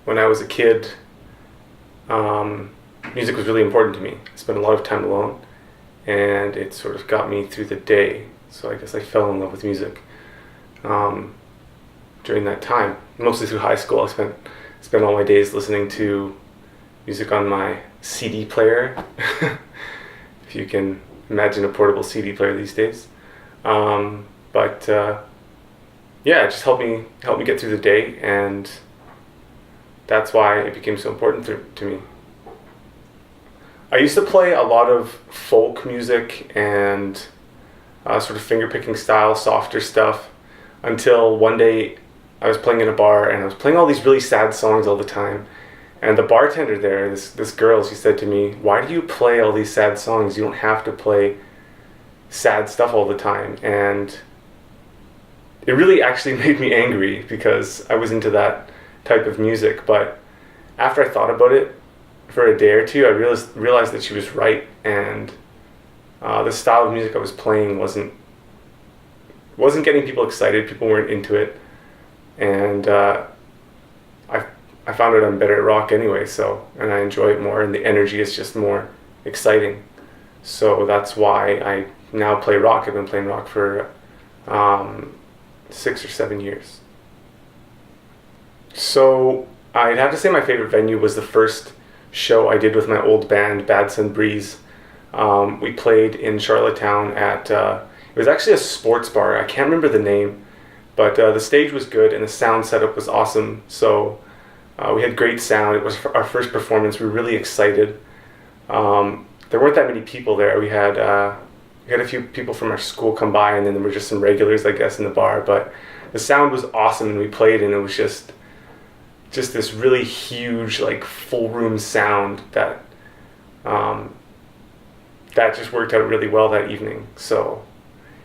when I was a kid, um, music was really important to me. I spent a lot of time alone, and it sort of got me through the day. So I guess I fell in love with music um, during that time. Mostly through high school, I spent all my days listening to music on my CD player, if you can imagine a portable CD player these days. But yeah, it just helped me get through the day, and that's why it became so important to me. I used to play a lot of folk music and sort of finger picking style, softer stuff, until one day I was playing in a bar and I was playing all these really sad songs all the time. And the bartender there, this girl, she said to me, "Why do you play all these sad songs? You don't have to play sad stuff all the time." And it really actually made me angry because I was into that type of music. But after I thought about it for a day or two, I realized that she was right, and the style of music I was playing wasn't getting people excited. People weren't into it, and I found out I'm better at rock anyway. So, and I enjoy it more, and the energy is just more exciting. So that's why I now play rock. I've been playing rock for 6 or 7 years. So I'd have to say my favorite venue was the first show I did with my old band, Bad Sun Breeze. We played in Charlottetown at, it was actually a sports bar. I can't remember the name, but the stage was good and the sound setup was awesome. So we had great sound. It was our first performance. We were really excited. There weren't that many people there. We had a few people from our school come by, and then there were just some regulars, I guess, in the bar. But the sound was awesome, and we played, and it was just this really huge, like, full room sound that that just worked out really well that evening. So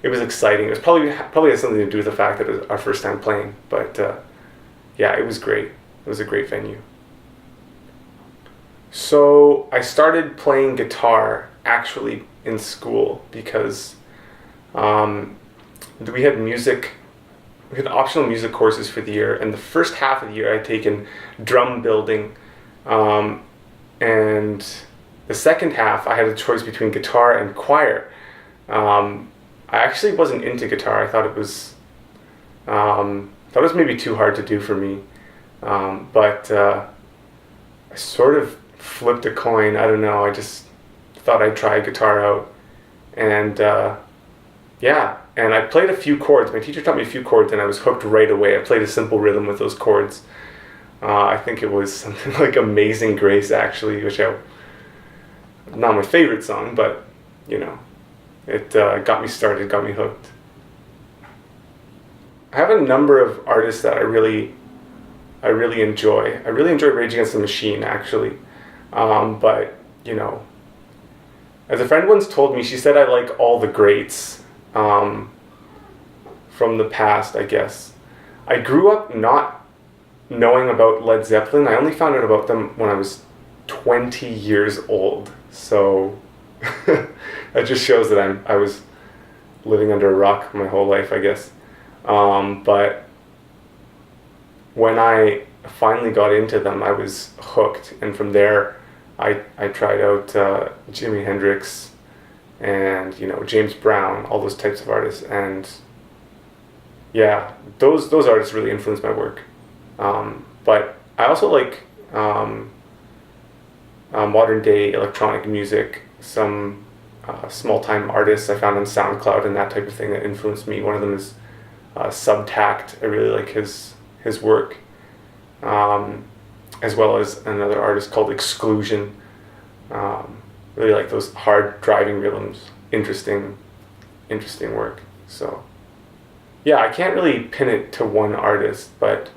it was exciting. It was probably had something to do with the fact that it was our first time playing. But yeah, it was great. It was a great venue. So I started playing guitar actually in school because we had optional music courses for the year, and the first half of the year I'd taken drum building, and the second half I had a choice between guitar and choir. I actually wasn't into guitar. I thought it was maybe too hard to do for me, but I sort of flipped a coin. I don't know. I just thought I'd try guitar out, and yeah, and I played a few chords. My teacher taught me a few chords, and I was hooked right away. I played a simple rhythm with those chords. I think it was something like "Amazing Grace," actually, which not my favorite song, but you know, it got me started, got me hooked. I have a number of artists that I really enjoy. I really enjoy Rage Against the Machine, actually. But, you know, as a friend once told me, she said I like all the greats from the past, I guess. I grew up not knowing about Led Zeppelin. I only found out about them when I was 20 years old. So that just shows that I was living under a rock my whole life, I guess. But when I finally got into them, I was hooked, and from there I tried out Jimi Hendrix and, you know, James Brown, all those types of artists, and yeah, those artists really influenced my work. But I also like modern day electronic music, some small time artists I found on SoundCloud and that type of thing that influenced me. One of them is Subtact. I really like his work, as well as another artist called Exclusion. Really like those hard driving rhythms. Interesting work. So yeah, I can't really pin it to one artist, but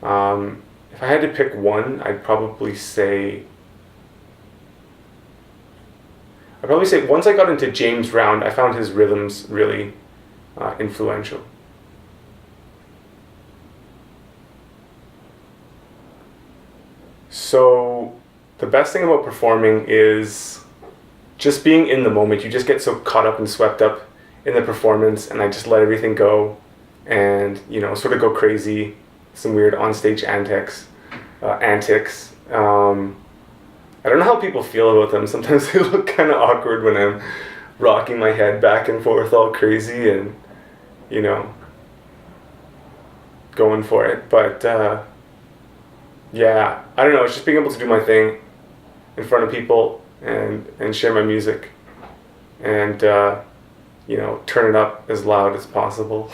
if I had to pick one, I'd probably say once I got into James Brown, I found his rhythms really influential. So the best thing about performing is just being in the moment. You just get so caught up and swept up in the performance, and I just let everything go and, you know, sort of go crazy, some weird onstage antics, antics. I don't know how people feel about them. Sometimes they look kind of awkward when I'm rocking my head back and forth all crazy and, you know, going for it. But yeah, I don't know. It's just being able to do my thing in front of people and share my music and, you know, turn it up as loud as possible.